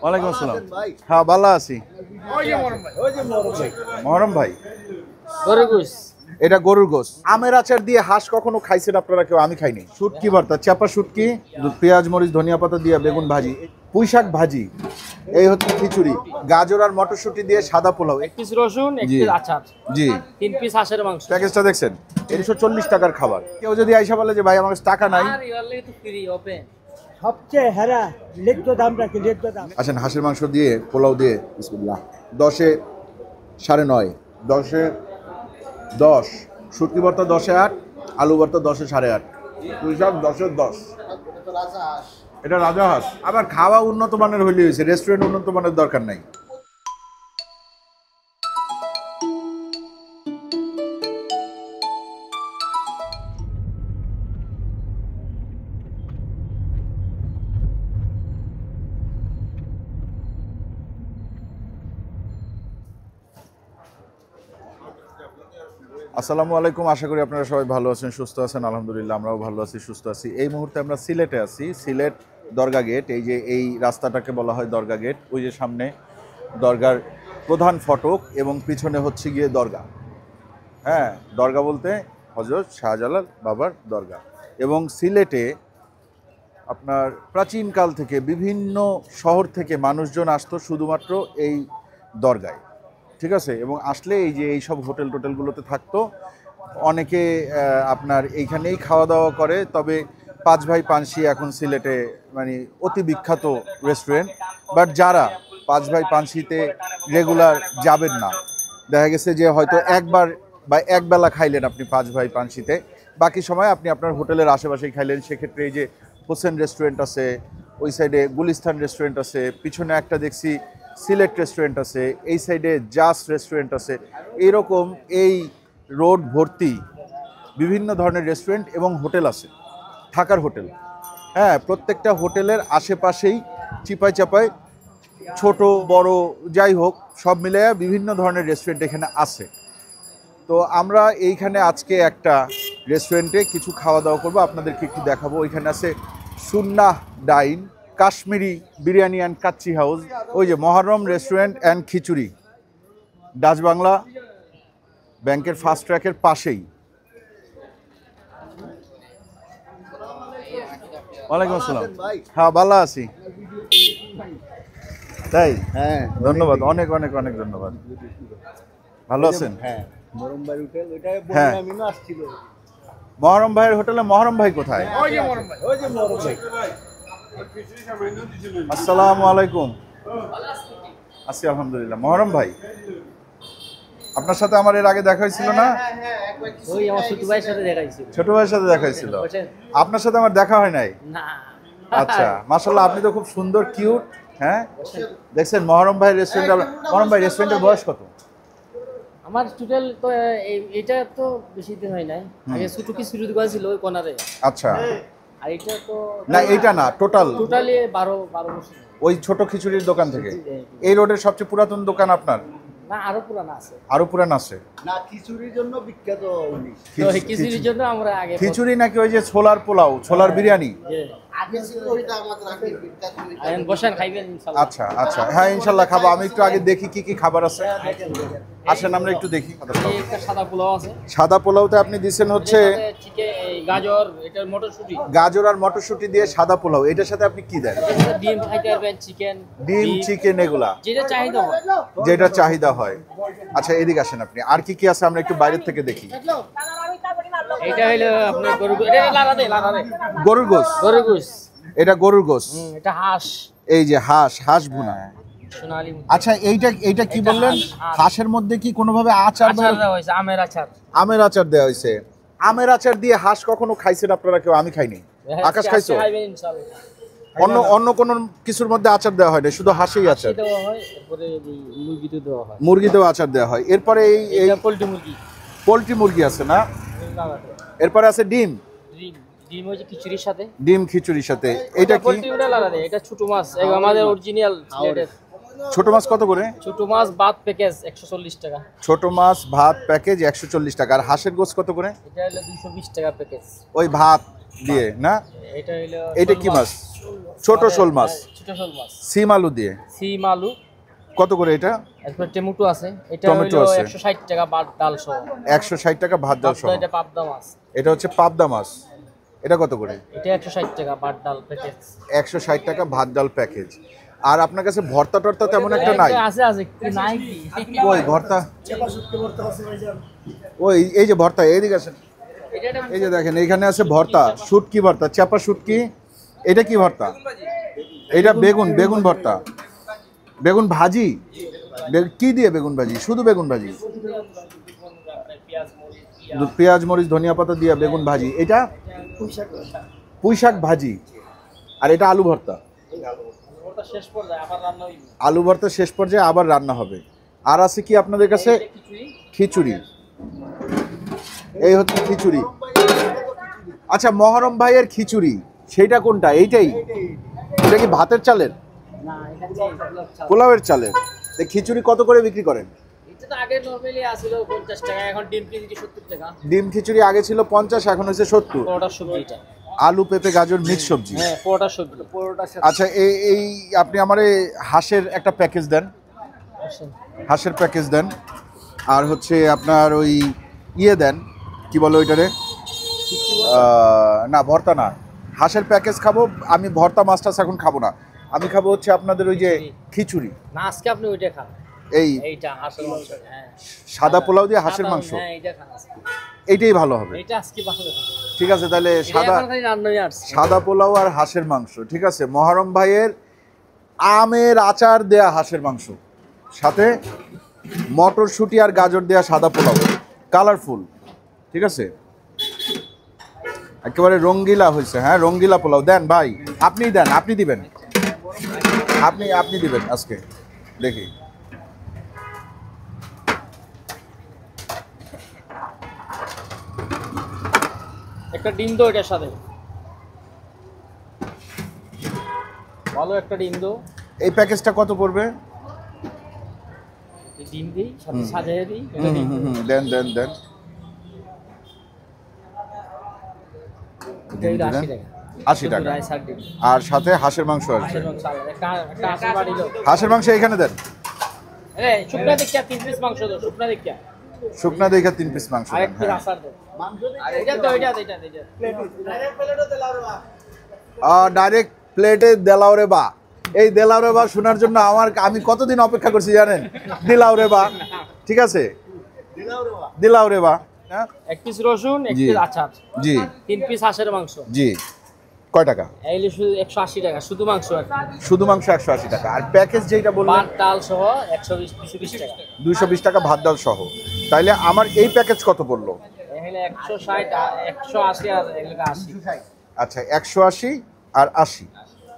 ওয়ালাইকুম আসসালাম। হ্যাঁ ভালো আছি। মহরম ভাই, এটা গরুর গোস। আমের আচার দিয়ে হাঁস কখনো খাইছেন আপনারা কেউ? আমি খাইনি। শুটকি ভর্তা, চাপা শুটকি, পেঁয়াজ মরিচ ধনিয়া পাতা দিয়ে বেগুন ভাজি, পুঁই শাক ভাজি, এই হচ্ছে খিচুড়ি, গাজর আর মটরশুঁটি দিয়ে সাদা পোলাও, এক পিস রসুন, এক পিস আচার, জি 3 পিস হাঁসের মাংস। প্যাকেজটা দেখছেন? 340 টাকার খাবার। কেউ যদি আইসা বলে যে ভাই আমার কাছে টাকা নাই, আর ইয়ারলে তো ফ্রি ওপেন। সবচেয়ে হেরা লিখিত দাম রাখি, লিখিত দাম। আসেন হাঁসের মাংস দিয়ে পোলাও দিয়ে বিসমিল্লাহ। 10-এ 9.5, 10-এ 10, শুটকি ভর্তা 10-এ 8, আলু ভর্তা 10-এ 8.5, পুঁই শাক 10-এ 10। এটা রাজা হাঁস। আবার খাওয়া উন্নত মানের হইলে হয়েছে, রেস্টুরেন্ট উন্নত মানের দরকার নাই। আসসালামু আলাইকুম, আশা করি আপনারা সবাই ভালো আছেন, সুস্থ আছেন। আলহামদুলিল্লাহ আমরাও ভালো আছি, সুস্থ আছি। এই মুহূর্তে আমরা সিলেটে আছি, সিলেট দরগা গেট। এই যে এই রাস্তাটাকে বলা হয় দরগা গেট। ওই যে সামনে দরগার প্রধান ফটক এবং পিছনে হচ্ছে গিয়ে দরগা। হ্যাঁ, দরগা বলতে হযরত শাহজালাল বাবার দরগা। এবং সিলেটে আপনার প্রাচীনকাল থেকে বিভিন্ন শহর থেকে মানুষজন আসতো শুধুমাত্র এই দরগায়, ঠিক আছে? এবং আসলে এই যে এই সব হোটেল টোটেলগুলোতে থাকতো। অনেকে আপনার এইখানেই খাওয়া দাওয়া করে। তবে পাঁচ ভাই পানসি এখন সিলেটে মানে অতি বিখ্যাত রেস্টুরেন্ট। বাট যারা পাঁচ ভাই পানসিতে রেগুলার যাবেন না, দেখা গেছে যে হয়তো একবার বা একবেলা খাইলেন আপনি পাঁচ ভাই পানসিতে, বাকি সময় আপনি আপনার হোটেলের আশেপাশেই খাইলেন, সেক্ষেত্রে এই যে হোসেন রেস্টুরেন্ট আছে, ওই সাইডে গুলিস্তান রেস্টুরেন্ট আছে, পিছনে একটা দেখছি সিলেট রেস্টুরেন্ট আছে, এই সাইডে জাস রেস্টুরেন্ট আছে। এইরকম এই রোড ভর্তি বিভিন্ন ধরনের রেস্টুরেন্ট এবং হোটেল আছে, থাকার হোটেল। হ্যাঁ, প্রত্যেকটা হোটেলের আশেপাশেই চিপায় চাপায় ছোট বড় যাই হোক সব মিলে বিভিন্ন ধরনের রেস্টুরেন্ট এখানে আছে। তো আমরা এইখানে আজকে একটা রেস্টুরেন্টে কিছু খাওয়া দাওয়া করবো, আপনাদেরকে একটু দেখাবো। ওইখানে আছে Sunnah dine, Kashmiri biryani and kacchi house, ওই যে Moharram restaurant and khichuri, Dutch Bangla ব্যাংকের ফাস্ট ট্র্যাকের পাশেই। ওয়ালাইকুম আসসালাম। হ্যাঁ ভালো আছি। তাই? হ্যাঁ ধন্যবাদ, অনেক অনেক অনেক ধন্যবাদ। ভালো আছেন? হ্যাঁ। মরম ভাই হোটেল, ওইটা হ্যাঁ। আমিনও আসছিল। মহরম ভাইয়ের হোটেলে মহরম ভাই কোথায়? ওই যে মরম ভাই, ওই যে মরম ভাই। আসসালামু আলাইকুম। আছি আলহামদুলিল্লাহ। মহরম ভাই, আপনার সাথে আমার এর আগে দেখা হয়েছিল না? ওই আমার ছোট ভাইয়ের সাথে দেখাইছিল। ছোট ভাইয়ের সাথে দেখা হয়েছিল, আপনার সাথে আমার দেখা হয় নাই? না। আচ্ছা, মাশাআল্লাহ, আপনি তো খুব সুন্দর কিউট। হ্যাঁ, দেখছেন মহরম ভাই রেস্টুরেন্ট। মহরম ভাই রেস্টুরেন্টের বয়স কত? আমার টোটাল তো এটা তো বেশি দিন হয় নাই, আগে ছোট কি শুরু ছিল ওই কোনারে। আচ্ছা, আর এটা তো না এইটা না, টোটালি 12 বছর। ওই ছোট খিচুড়ির দোকান থেকে। এই রোডের সবচেয়ে পুরাতন দোকান আপনার? না, আরো পুরানো আছে। আরো পুরান আছে? না, খিচুড়ির জন্য বিখ্যাত উনি। খিচুড়ির জন্য আমরা আগে খিচুড়ি নাকি ওই যে ছোলার পোলাও, ছোলার বিরিয়ানি? আগে ছিল ওইটা আমাদের আগে বিখ্যাত। আইন বসেন খাইবেন ইনশাআল্লাহ। আচ্ছা আচ্ছা, হ্যাঁ ইনশাল্লাহ খাবো। আমি একটু আগে দেখি কি কি খাবার আছে। আসেন আমরা একটু দেখি। এই একটা সাদা পোলাও আছে। সাদা পোলাওতে আপনি দিচ্ছেন হচ্ছে চিকেন, গাজর, এটা মটরশুঁটি। গাজর আর মটরশুঁটি দিয়ে সাদা পোলাও। এটার সাথে আপনি কি দেন? ডিম খাইতে পারবেন, চিকেন, ডিম, চিকেন, এগুলা যেটা চাহিদা হয়। যেটা চাহিদা হয়। আচ্ছা এদিকে আসেন আপনি, আর কি কি আছে আমরা একটু বাইরের থেকে দেখি। এটা হলো আপনার গরুর, এটা লাড়া দে। গরুর গোস? গরুর গোস। এটা গরুর গোস। এটা হাঁস। এই যে হাঁস ভুনা। সোনালী। আচ্ছা এইটা কি বললেন? হাঁসের মধ্যে কি কোনোভাবে আচার দেওয়া হয়েছে? আমের আচার। আমের আচার দেওয়া হয়েছে। আমের আচার দিয়ে হাঁস কখনো খাইছেন আপনারা কেউ? আমি খাইনি। আকাশ খাইছো? খাইবেন ইনশাআল্লাহ। অন্য কোন কিছুর মধ্যে আচার দেওয়া হয় না, শুধু হাঁসেই আচার দেওয়া হয়। এরপরে মুরগিতে দেওয়া হয়। মুরগিতেও আচার দেওয়া হয়। এরপরে এই পোল্ট্রি মুরগি আছে না? এরপরে আছে ডিম। ডিম হচ্ছে খিচুড়ির সাথে। ডিম খিচুড়ির সাথে। এটা কি? পোল্ট্রিটা লাড়া দে। এটা ছোট মাছ, আমাদের অরিজিনাল সিলেটের। ছোট মাছ কত করে? ছোট মাছ ভাত প্যাকেজ 140 টাকা। ছোট মাছ ভাত প্যাকেজ 140 টাকা। আর হাঁসের গোশ কত করে? এটা হলো 220 টাকা প্যাকেজ। ওই ভাত দিয়ে না? এটা হলো এটা কি মাছ? ছোট শোল মাছ, ছোট শোল মাছ, সিম আলু দিয়ে। সিম আলু। কত করে এটা? এরপর টমেটো আছে, এটা টমেটো হলো আছে। 160 টাকা ভাত ডাল সহ। 160 টাকা ভাত ডাল সহ। এটা পাবদা মাছ, এটা হচ্ছে পাবদা মাছ। এটা কত করে? এটা 160 টাকা ভাত ডাল প্যাকেজ। 160 টাকা ভাত ডাল প্যাকেজ। আর আপনার কাছে ভর্তা টর্তা তেমন একটা নাই? আছে আছে, কি নাই কি? ওই ভর্তা, ওই এই যে ভর্তা, এইদিকে আসেন। এই যে দেখেন এইখানে আছে ভর্তা, শুটকি ভর্তা, চাপা শুটকি। এটা কি ভর্তা? এটা বেগুন, বেগুন ভর্তা, বেগুন ভাজি। কি দিয়ে বেগুন ভাজি? শুধু বেগুন ভাজি, পেঁয়াজ মরিচ ধনিয়া পাতা দিয়ে বেগুন ভাজি। এটা পুঁই শাক ভাজি। আর এটা আলু ভর্তা। শেষ পর্যায়ে আবার রান্না হইবে। আলু ভর্তা শেষ পর্যায়ে আবার রান্না হবে। আর আছে কি আপনাদের কাছে? খিচুড়ি। এই হচ্ছে খিচুড়ি। আচ্ছা, মহরম ভাইয়ের খিচুড়ি সেটা কোনটা? এইটাই? এটা কি ভাতের চালের? না, এটা পোলাওয়ের চালের। খিচুড়ি কত করে বিক্রি করেন? এটা তো আগে নরমালি আছিল 50 টাকা, এখন ডিম কেজি 70 টাকা। ডিম খিচুড়ি আগে ছিল 50, এখন হচ্ছে 70। পরোটা সবজি এটা। আলু পেঁপে গাজর মিক্স সবজি। হ্যাঁ, পরোটা সবজি, পরোটা। আচ্ছা, এই আপনি আমার হাঁসের একটা প্যাকেজ দেন, হাঁসের প্যাকেজ দেন। আর হচ্ছে আপনার ওই ইয়ে দেন, কি বলে ওইটারে? না, ভর্তা না, হাঁসের প্যাকেজ খাবো আমি। ভর্তা মাছটা এখন খাবো না, আমি খাবো হচ্ছে আপনাদের ওই যে খিচুড়ি। না, আজকে আপনি ওইটা খান। এইটা হাঁসের মাংস। হ্যাঁ, সাদা পোলাও দিয়ে হাঁসের মাংস। হ্যাঁ, এইটা খান আজকে। এইটাই ভালো হবে। এটা আজকে ভালো হবে। ঠিক আছে, তাহলে সাদা রান্নাই আসছে। সাদা পোলাও আর হাঁসের মাংস। ঠিক আছে, মহরম ভাইয়ের আমের আচার দেয়া হাঁসের মাংস, সাথে মটরশুঁটি আর গাজর দেয়া সাদা পোলাও, কালারফুল। ঠিক আছে, একেবারে রঙ্গিলা হয়েছে। হ্যাঁ, রঙ্গিলা পোলাও দেন ভাই। আপনিই দেন, আপনি দিবেন, আপনি দিবেন আজকে। দেখি একটা ডিম দো এটার সাথে, ভালো একটা ডিম দো। এই প্যাকেজটা কত পড়বে? ডিম দিই সাথে সাজিয়ে দিই, এটা ডিম দিই। দেন দেন দেন। এটা 80 টাকা। 80 টাকা। আর সাথে হাঁসের মাংস আসবে। হাঁসের মাংস আলাদা, একটা হাঁসের বাড়ি দাও। হাঁসের মাংস এখানে দেন। শুকনা দেখিয়া 3 পিস মাংস দাও, শুকনা দেখিয়া। শুকনা দেখা 3 পিস মাংস আর দেন। এক পিস আচার দাও। এটা দাও, এটা। ডাইরেক্ট প্লেটে দেলাও রে বা। এই দেলাও রে বা শোনার জন্য আমি কতদিন অপেক্ষা করছি জানেন? দিলাও রে বা। ঠিক আছে, দিলাও রে বা। এক পিস রসুন, এক পিস আচার, জি। 3 পিস হাঁসের মাংস। জি। কয় টাকা? এইলে শুধু 180 টাকা, শুধু মাংস আর শুধু মাংস 180 টাকা। আর প্যাকেজ যেটা বললাম ভাত ডাল সহ 120 টাকা। 220 টাকা ভাত ডাল সহ। তাইলে আমার এই প্যাকেজ কত পড়লো? এখানে 160, 180 আর এগুলো 80। আচ্ছা, 180 আর 80।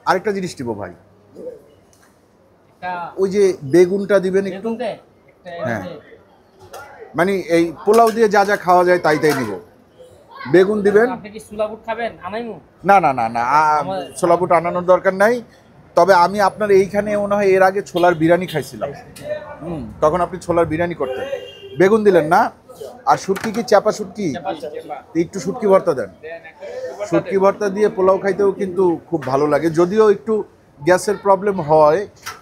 আরেকটা জিনিস দিব ভাই, একটা ওই যে বেগুনটা দিবেন একটু। বেগুন দে, হ্যাঁ, মানে এই পোলাও দিয়ে যা যা খাওয়া যায় তাই নিব। বেগুন দিবেন। আপনি কি সুলাবুট খাবেন? আনাইমু? না না না না, ছোলাবুট আনানোর দরকার নাই। তবে আমি আপনার এইখানে মনে হয় এর আগে ছোলার বিরিয়ানি খাইছিলাম। তখন আপনি ছোলার বিরিয়ানি করতেন। বেগুন দিলেন না? আর শুটকি কি চাপা শুটকি? একটু শুটকি ভর্তা দেন। শুটকি ভর্তা দিয়ে পোলাও খাইতেও কিন্তু খুব ভালো লাগে, যদিও একটু গ্যাসের প্রবলেম হয়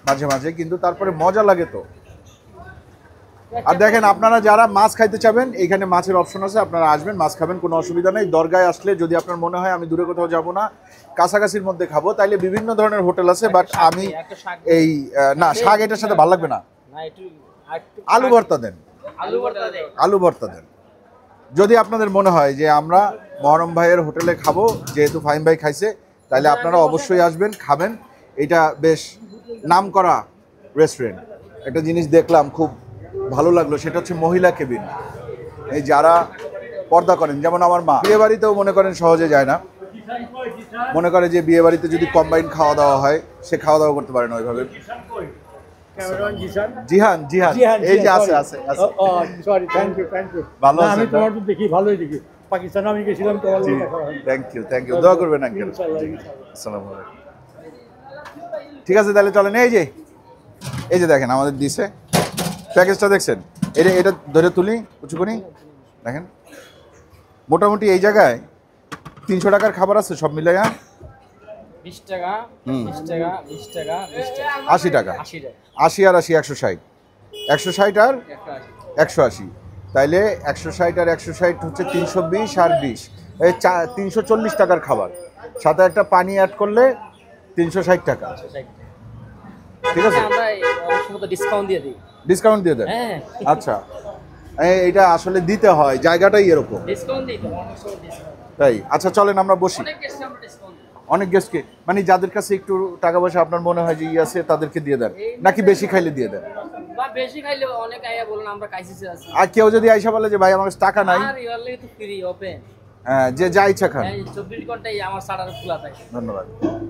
মাঝে মাঝে, কিন্তু তারপরে মজা লাগে তো। আর দেখেন, আপনারা যারা মাছ খাইতে চাবেন, এইখানে মাছের অপশন আছে, আপনারা আসবেন, মাছ খাবেন, কোনো অসুবিধা নেই। দরগায় আসলে যদি আপনার মনে হয় আমি দূরে কোথাও যাব না, কাছাকাছির মধ্যে খাবো, তাইলে বিভিন্ন ধরনের হোটেল আছে। বাট আমি এই না, শাক এটার সাথে ভালো লাগবে না। আলু ভর্তা দেন, আলু ভর্তা দেন। যদি আপনাদের মনে হয় যে আমরা মহরম ভাইয়ের হোটেলে খাবো, যেহেতু ফাহিম ভাই খাইছে, তাহলে আপনারা অবশ্যই আসবেন, খাবেন। এটা বেশ নামকরা রেস্টুরেন্ট। একটা জিনিস দেখলাম খুব ভালো লাগলো, সেটা হচ্ছে মহিলা কেবিন। এই যারা পর্দা করেন, যেমন আমার মা, বিয়ে বাড়িতেও মনে করেন সহজে যায় না, মনে করে যে বিয়ে বাড়িতে যদি কম্বাইন খাওয়া দাওয়া হয়, সে খাওয়া দাওয়া করতে পারে না ওইভাবে। জিহান, জিহান, এই যে আছে আছে আছে। Sorry, thank you. ভালো আছেন? আমি তোমার তো দেখি, ভালোই দেখি। পাকিস্তানে আমি গেছিলাম, তোমার লোক দেখা হয়। Thank you. দোয়া করবেন আঙ্কেল। আসসালামু আলাইকুম। ঠিক আছে, তাহলে চলেন। এই যে দেখেন আমাদের দিছে প্যাকেজটা, দেখছেন? এটা ধরে তুলি উঁচু করি, দেখেন মোটামুটি এই জায়গায় 300 টাকার খাবার আছে সব মিলাইয়া? 20 টাকা, 20 টাকা, 20 টাকা, 20 টাকা, 80 টাকা। 80 টাকা, 80 আর 80 160, 160 আর 180, তাইলে 160 আর 160 হচ্ছে 320 আর 20, এই 340 টাকার খাবার, সাথে একটা পানি অ্যাড করলে 360 টাকা। ঠিক আছে, আমরা অনেক সময় তো ডিসকাউন্ট দিয়ে দিই। ডিসকাউন্ট দিয়ে দেন? হ্যাঁ, আচ্ছা, এইটা আসলে দিতে হয়, জায়গাটাই এরকম, ডিসকাউন্ট দিই তো, অনেক সময় ডিসকাউন্ট। তাই। আচ্ছা চলেন আমরা বসি। অনেক গেস্টে আমরা ডিসকাউন্ট দিই। অনেক গেস্টকে মানে যাদের কাছে একটু টাকা পয়সা আপনার মনে হয় যে আছে তাদেরকে দিয়ে দেন, নাকি বেশি খাইলে দিয়ে দেন? বা বেশি খাইলে অনেক আইয়া বলেন আমরা কাইসিসে আছি। আর কেউ যদি আইসা বলে যে ভাই আমার কাছে টাকা নাই, আর ইয়ারলি তো ফ্রি ওপেন, হ্যাঁ, যে যা ইচ্ছা খান। 24 ঘন্টাই আমার সাড়ার খোলা থাকে। ধন্যবাদ।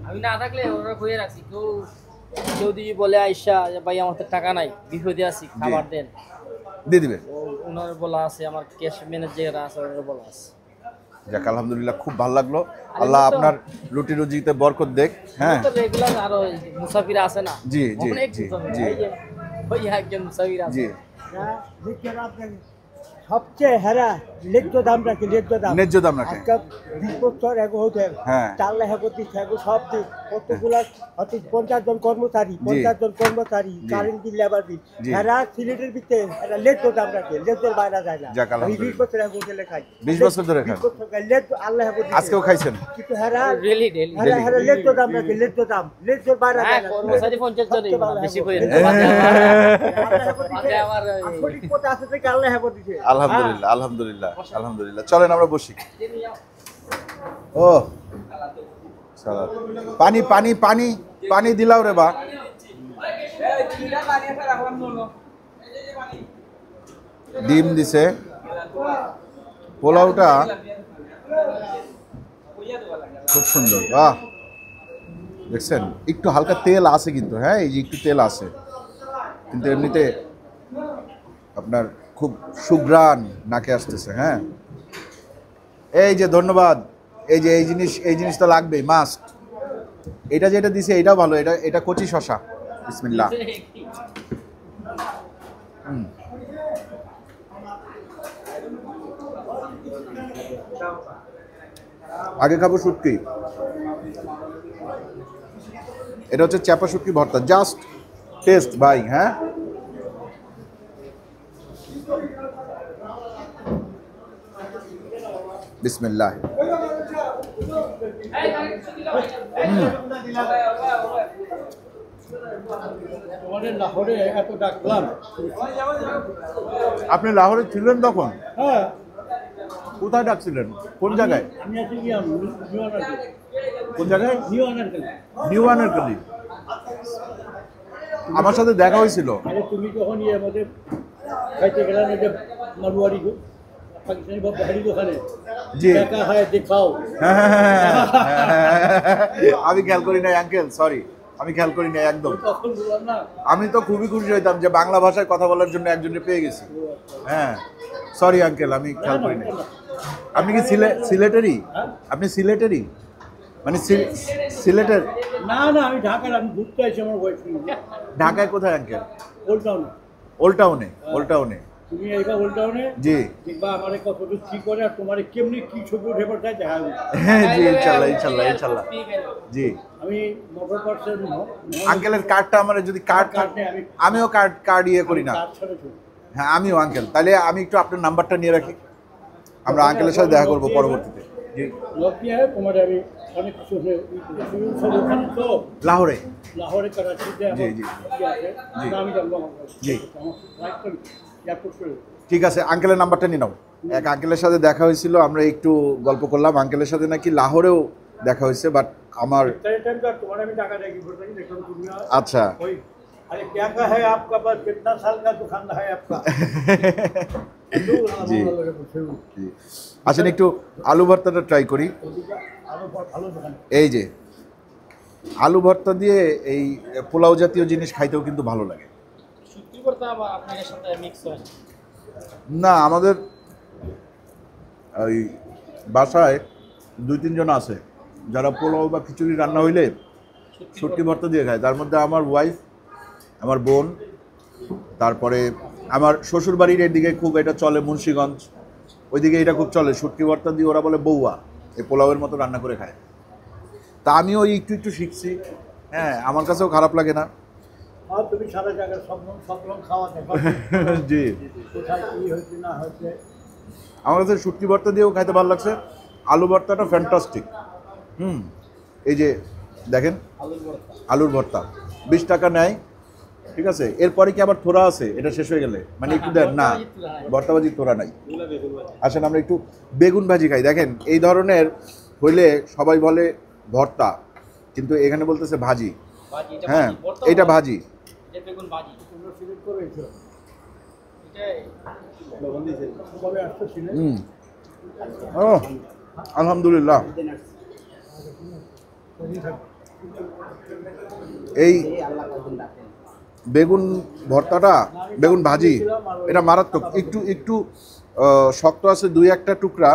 আমি না থাকলে ওরা খুঁজে রাখছি। কেউ যদি বলে আইসা যে ভাই আমার তো টাকা নাই, বিপদে আছি, খাবার দেন, দিয়ে দিবে। ওনার বলা আছে, আমার ক্যাশ ম্যানেজার আছে, ওনার বলা আছে। যাক আলহামদুলিল্লাহ, খুব ভালো লাগলো। আল্লাহ আপনার রুটি রুজিতে বরকত দেখ। হ্যাঁ, তো রেগুলার আরো মুসাফির আছে না? জি জি অনেক জি মুসাফির, জি এই যে ওই একজন মুসাফির আছে। জি। সবচেয়ে হেরা ন্যায্য দাম রাখে, ন্যায্য দাম। ন্যায্য দাম রাখে। আজকে 20 বছর এগো হোটেল, হ্যাঁ। 4 লাখ দিচ্ছে, এগো সব দিক, কতগুলা হয়তো 50 জন কর্মচারী, 50 জন কর্মচারী, জি। কারেন্ট বিল, লেবার বিল, জি। হেরা সিলেটের ভিতরে এরা ন্যায্য দাম রাখে, ন্যায্যের বাইরে যায় না। যাক আমি 20 আলহামদুলিল্লাহ। বছর এগো হোটেলে খাই, 20 বছর ধরে খান? 20 বছর খাই, ন্যায্য আল্লাহ দিচ্ছে। আজকেও খাইছেন? কিন্তু হেরা ডেলি ডেলি হেরা হেরা ন্যায্য দাম রাখে, ন্যায্য দাম, ন্যায্যের বাইরে হ্যাঁ, যায় না। কর্মচারী 50 জনই বেশি করে ন্যায্য বাদে দিচ্ছে। আমার আসলে কথা আছে থেকে আল্লাহ দিচ্ছে। আলহামদুলিল্লাহ আলহামদুলিল্লাহ আলহামদুলিল্লাহ। চলেন আমরা বসি। ও সালাদ, পানি পানি পানি পানি দিলাও রে বা। ডিম দিছে, পোলাওটা খুব সুন্দর, বাহ। দেখছেন একটু হালকা তেল আছে কিন্তু, হ্যাঁ এই যে একটু তেল আছে, কিন্তু এমনিতে আপনার খুব সুঘ্রাণ নাকে আসতেছে। হ্যাঁ, এই যে ধন্যবাদ। এই যে এই জিনিস তো লাগবেই, মাস্ট। এটা যেটা দিছে এটাও ভালো, এটা কচি শশা। বিসমিল্লাহ। আগে খাবো শুটকি, এটা হচ্ছে চাপা শুটকি ভর্তা, জাস্ট টেস্ট ভাই। হ্যাঁ, বিসমিল্লাহ। লাহোরে এত ডাকলাম। আপনি লাহোরে ছিলেন তখন? হ্যাঁ, কোথায় ডাকছিলেন? কোন জায়গায়? আমি আছি কি কোন জায়গায়? নিউ আনারকলি। নিউ আনারকলি। আমার সাথে দেখা হয়েছিল। আরে তুমি যখন ইয়ে মধ্যে খাইতে গেলাম, যে মারুয়ারি পাকিস্তানি বাড়ি দোকানে, জি। দেখা হয় দেখাও। হ্যাঁ, হ্যাঁ, হ্যাঁ, হ্যাঁ। আমি খেয়াল করি নাই আঙ্কেল, সরি, আমি খেয়াল করি নাই একদম। তখন বললাম না, আমি তো খুবই খুশি হইতাম যে বাংলা ভাষায় কথা বলার জন্য একজনকে পেয়ে গেছি। হ্যাঁ, সরি আঙ্কেল, আমি খেয়াল করি নাই। আপনি কি সিলেটেরই? আপনি সিলেটেরই? মানে সিলেটের? না না, আমি ঢাকার, আমি ঘুরতে আসছি আমার ওয়াইফ নিয়ে। ঢাকায় কোথায় আঙ্কেল? ওল্ড টাউনে। ওল্ড টাউনে? ওল্ড টাউনে? তুমি এইবার ওল্ড টাউনে জি। দেখবা আমার কতটুকু কি করে, আর তোমার কেমনি কি ছবি উঠে পড়তে দেখা হবে। হ্যাঁ জি, ইনশাল্লাহ ইনশাল্লাহ ইনশাল্লাহ। জি। আমি মোটর পার্সেল আঙ্কেলের কার্ডটা আমার যদি কার্ড, আমিও কার্ড ইয়ে করি না। হ্যাঁ আমিও আঙ্কেল, তাহলে আমি একটু আপনার নাম্বারটা নিয়ে রাখি, আমরা আঙ্কেলের সাথে দেখা করবো পরবর্তীতে। জি। তোমার আমি অনেক কিছু সব ওখানে তো লাহোরে? লাহোরে করাচিতে জি, জি। জি। আমি জানবো জি। এয়ারপোর্ট করে। ঠিক আছে, আঙ্কেলের নাম্বারটা নিয়ে নাও। এক আঙ্কেলের সাথে দেখা হয়েছিল, আমরা একটু গল্প করলাম। আঙ্কেলের সাথে নাকি লাহোরেও দেখা হয়েছে, বাট আমার तुम्हारा भी टाका देगी बोल रही देखो दुनिया। अच्छा। कोई अरे क्या का है आपका, बस कितना साल का दुकान है आपका? জি। জি। আসেন একটু আলু ভর্তাটা ট্রাই করি। ভালো দোকান। এই যে আলু ভর্তা দিয়ে এই পোলাও জাতীয় জিনিস খাইতেও কিন্তু ভালো লাগে। সত্যি করতে আপনার সাথে মিক্স হয় না, আমাদের ওই বাসায় 2-3 জন আছে যারা পোলাও বা খিচুড়ি রান্না হইলে শুটকি ভর্তা দিয়ে খায়। তার মধ্যে আমার ওয়াইফ, আমার বোন, তারপরে আমার শ্বশুর বাড়ির এদিকে খুব এটা চলে, মুন্সিগঞ্জ ওইদিকে এটা খুব চলে, শুটকি ভর্তা দিয়ে ওরা বলে বৌয়া। এই পোলাওয়ের মতো রান্না করে খায়। তা আমিও একটু একটু শিখছি, হ্যাঁ, আমার কাছেও খারাপ লাগে না। আর তুমি সারা জায়গায় সব রকম খাওয়া দেখো জি, কোথায় কি হয়েছে না হয়েছে। আমার কাছে শুটকি ভর্তা দিয়েও খাইতে ভালো লাগছে। আলু ভর্তাটা ফ্যান্টাস্টিক। এই যে দেখেন আলুর ভর্তা 20 টাকা নেয়, ঠিক আছে। এরপরে কি আবার থোড়া আছে, এটা শেষ হয়ে গেলে মানে একটু দেন না, ভর্তা ভাজি থোড়া নাই। আসেন আমরা একটু বেগুন ভাজি খাই। দেখেন এই ধরনের হইলে সবাই বলে ভর্তা, কিন্তু এখানে বলতেছে ভাজি। হ্যাঁ, এটা ভাজি। তোমরা সিলেক্ট করেছো কবে আসছো সিলেট? ও আলহামদুলিল্লাহ। এই বেগুন ভর্তাটা, বেগুন ভাজি, এটা মারাত্মক। একটু একটু শক্ত আছে, 2-1টা টুকরা,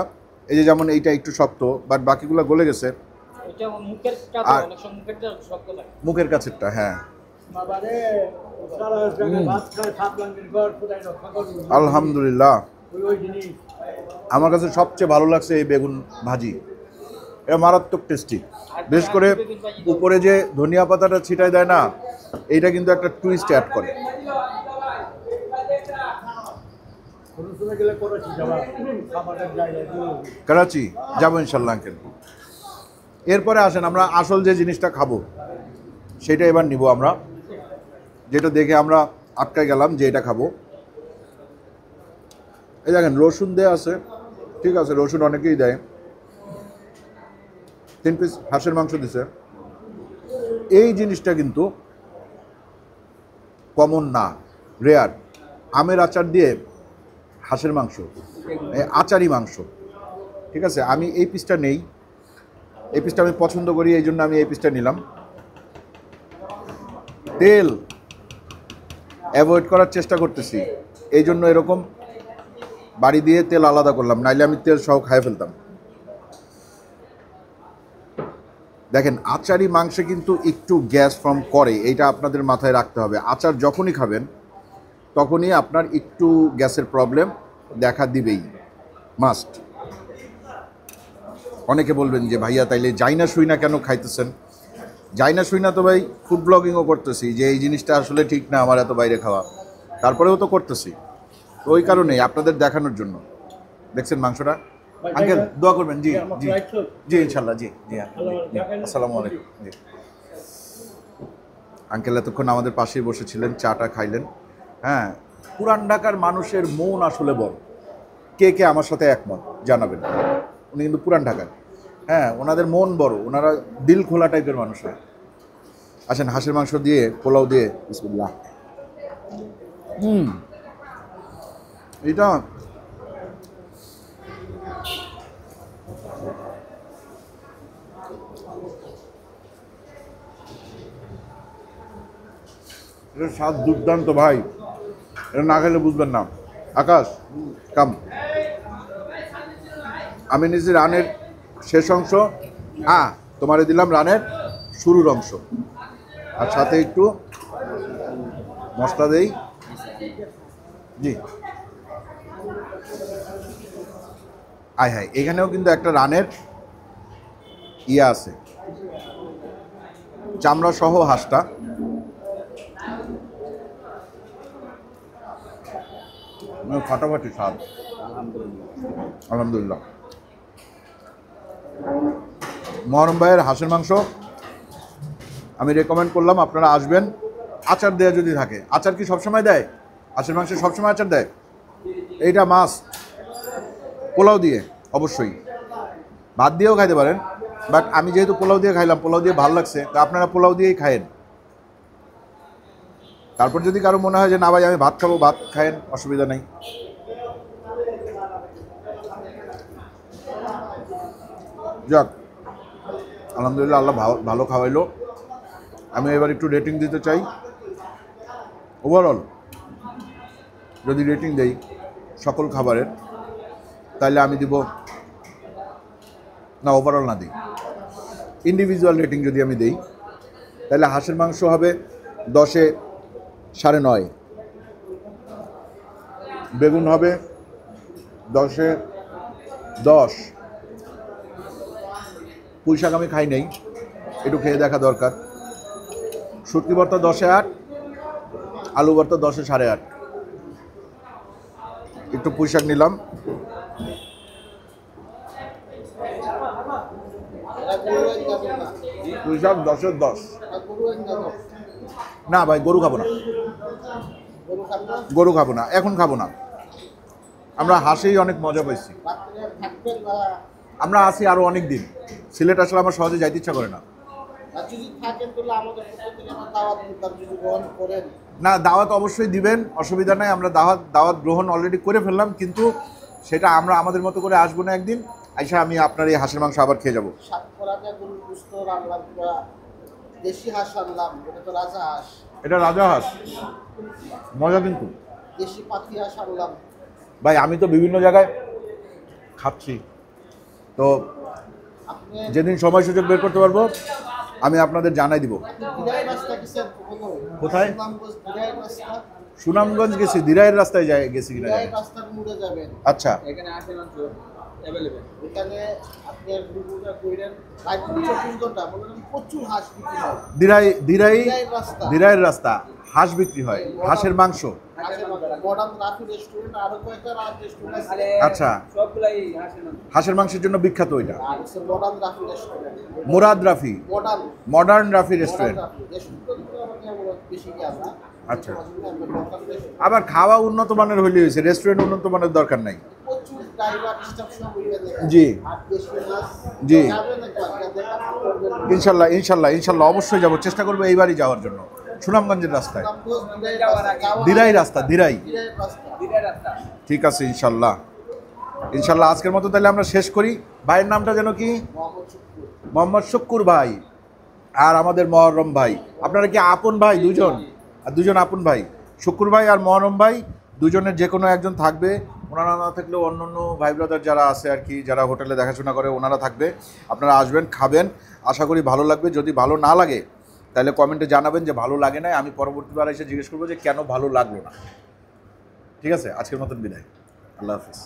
এই যে যেমন এইটা একটু শক্ত, বাট বাকিগুলো গলে গেছে। আর মুখের কাছেরটা, হ্যাঁ বাবারে সারা জায়গায় ভাত খায়, সাত লাঙ্গের ঘর কোথায় রক্ষা করবো। আলহামদুলিল্লাহ। ওই জিনিস আমার কাছে সবচেয়ে ভালো লাগছে এই বেগুন ভাজি, এটা মারাত্মক টেস্টি। বিশেষ করে উপরে যে ধনিয়া পাতাটা ছিটায় দেয় না, এইটা কিন্তু একটা টুইস্ট অ্যাড করে। কোনো সময় গেলে করেছি যাবা খাবারের জায়গায় করাচি যাবো ইনশাল্লাহ আঙ্কেল। এরপরে আসেন আমরা আসল যে জিনিসটা খাবো সেটা এবার নিব আমরা, যেটা দেখে আমরা আটকায় গেলাম যে এটা খাবো। এই দেখেন রসুন দেয়া আছে, ঠিক আছে, রসুন অনেকেই দেয়। 3 পিস হাঁসের মাংস দিছে। এই জিনিসটা কিন্তু কমন না, রেয়ার। আমের আচার দিয়ে হাঁসের মাংস, আচারি মাংস, ঠিক আছে। আমি এই পিসটা নেই, এই পিসটা আমি পছন্দ করি, এই জন্য আমি এই পিসটা নিলাম। তেল অ্যাভয়েড করার চেষ্টা করতেছি, এই জন্য এরকম বাড়ি দিয়ে তেল আলাদা করলাম, নাইলে আমি তেল সহ খাইয়ে ফেলতাম। দেখেন আচারি মাংসে কিন্তু একটু গ্যাস ফর্ম করে, এইটা আপনাদের মাথায় রাখতে হবে। আচার যখনই খাবেন তখনই আপনার একটু গ্যাসের প্রবলেম দেখা দিবেই, মাস্ট। অনেকে বলবেন যে ভাইয়া তাইলে যাই না শুই না কেন খাইতেছেন? যাই না শুই না তো ভাই ফুড ব্লগিংও করতেছি, যে এই জিনিসটা আসলে ঠিক না আমার এত বাইরে খাওয়া, তারপরেও তো করতেছি। তো ওই কারণেই আপনাদের দেখানোর জন্য। দেখছেন মাংসটা আঙ্কেল, দোয়া করবেন। জি জি জি ইনশাল্লাহ। জি জি আসসালামু আলাইকুম। জি আঙ্কেল এতক্ষণ আমাদের পাশেই বসেছিলেন, চাটা খাইলেন। হ্যাঁ, পুরান ঢাকার মানুষের মন আসলে বড়। কে কে আমার সাথে একমত জানাবেন। উনি কিন্তু পুরান ঢাকার, হ্যাঁ, ওনাদের মন বড়, ওনারা দিল খোলা টাইপের মানুষ হয়। আসেন হাঁসের মাংস দিয়ে পোলাও দিয়ে বিসমিল্লাহ। এটা এটার স্বাদ দুর্দান্ত ভাই, এটা না খেলে বুঝবেন না। আকাশ কাম, আমি নিয়েছি রানের শেষ অংশ, তোমারে দিলাম রানের শুরুর অংশ, আর সাথে একটু মশলা দেই। জি আয় হায়, এখানেও কিন্তু একটা রানের ইয়ে আছে, চামড়া সহ হাঁসটা। ফাটাফাটি স্বাদ, আলহামদুলিল্লাহ। মহরম ভাইয়ের হাঁসের মাংস আমি রেকমেন্ড করলাম, আপনারা আসবেন। আচার দেয়া যদি থাকে, আচার কি সবসময় দেয়? হাঁসের মাংসে সবসময় আচার দেয়? এইটা মাছ পোলাও দিয়ে, অবশ্যই ভাত দিয়েও খাইতে পারেন, বাট আমি যেহেতু পোলাও দিয়ে খাইলাম, পোলাও দিয়ে ভালো লাগছে, তো আপনারা পোলাও দিয়েই খায়েন। তারপর যদি কারো মনে হয় যে না ভাই আমি ভাত খাবো, ভাত খায়েন, অসুবিধা নেই। যাক আলহামদুলিল্লাহ, আল্লাহ ভালো খাওয়াইলো। আমি এবার একটু রেটিং দিতে চাই। ওভারঅল যদি রেটিং দেই সকল খাবারের, তাহলে আমি দিব না, ওভারঅল না দিই, ইন্ডিভিজুয়াল রেটিং যদি আমি দিই, তাহলে হাঁসের মাংস হবে 10-এ 9.5, বেগুন হবে 10-এ 10, পুঁই শাক আমি খাই নাই, একটু খেয়ে দেখা দরকার। শুটকি ভর্তা 10-এ 8, আলু ভর্তা 10-এ 8.5। একটু পুঁই শাক নিলাম। পুঁই শাক 10-এ 10। না ভাই, গরু খাবো না, গরু খাবো না, এখন খাবো না। আমরা হাঁসেই অনেক মজা পাইছি। আমরা আছি আরো অনেক দিন। সিলেট আসলে আমার সহজে যাইতে ইচ্ছা করে না। না, দাওয়াত অবশ্যই দিবেন, অসুবিধা নাই। আমরা দাওয়াত গ্রহণ অলরেডি করে ফেললাম, কিন্তু সেটা আমরা আমাদের মতো করে আসবো না একদিন। আইসা আমি আপনার এই হাঁসের মাংস আবার খেয়ে যাবো। দেশি হাঁস আনলাম, এটা তো রাজা হাঁস। এটা রাজা হাঁস, মজা কিন্তু। দেশি পাখি হাঁস আনলাম। ভাই আমি তো বিভিন্ন জায়গায় খাচ্ছি, তো আপনি যেদিন সময় সুযোগ বের করতে পারবো আমি আপনাদের জানাই দিব। দিরাই রাস্তা গেছেন কখনো? কোথায়? সুনামগঞ্জ দিরাই রাস্তা। সুনামগঞ্জ গেছি, দিরাইয়ের রাস্তায় গেছি কিনা দিরাই জানি না। রাস্তার মোড়ে যাবেন। আচ্ছা, এখানে আপনি রুগুটা কইরেন, রাত 24 ঘন্টা মনে করেন প্রচুর হাঁস বিক্রি হয়। দিরাইয়ের রাস্তা হাঁস বিক্রি হয়, হাঁসের মাংস। মডার্ন রাফি রেস্টুরেন্ট, আরো কয়েকটা রেস্টুরেন্ট আছে। আচ্ছা, হাঁসের মাংসের জন্য বিখ্যাত ওইটা। আর হচ্ছে modern Rafi restaurant. Murad Rafi, modern Rafi restaurant. বেশি কি আমরা আচ্ছা, আবার খাওয়া উন্নত মানের হইলে হয়েছে, রেস্টুরেন্ট উন্নত মানের দরকার নাই। প্রচুর ড্রাইভার স্টাফ সব হইয়া দেখেন। জি আর দেশি মাছ জি, যাবেন একবার দেখা করবেন। ইনশাল্লাহ ইনশাল্লাহ ইনশাল্লাহ অবশ্যই যাব, চেষ্টা করবো এইবারই যাওয়ার জন্য। সুনামগঞ্জের রাস্তায় দিরাই রাস্তা, দিরাই। ঠিক আছে, ইনশাল্লাহ ইনশাল্লাহ। আজকের মতো তাহলে আমরা শেষ করি। ভাইয়ের নামটা যেন কি? মোহাম্মদ শুক্কুর ভাই আর আমাদের মহরম ভাই। আপনারা কি আপন ভাই? দুজন, আর দুজন আপন ভাই, শুক্কুর ভাই আর মহরম ভাই, দুজনের যে কোনো একজন থাকবে। ওনারা না থাকলেও অন্য অন্য ভাই ব্রাদার যারা আছে আর কি, যারা হোটেলে দেখাশোনা করে, ওনারা থাকবে। আপনারা আসবেন, খাবেন, আশা করি ভালো লাগবে। যদি ভালো না লাগে তাহলে কমেন্টে জানাবেন যে ভালো লাগে না, আমি পরবর্তীবার এসে জিজ্ঞেস করবো যে কেন ভালো লাগলো না। ঠিক আছে, আজকের মতন বিদায়, আল্লাহ হাফিজ।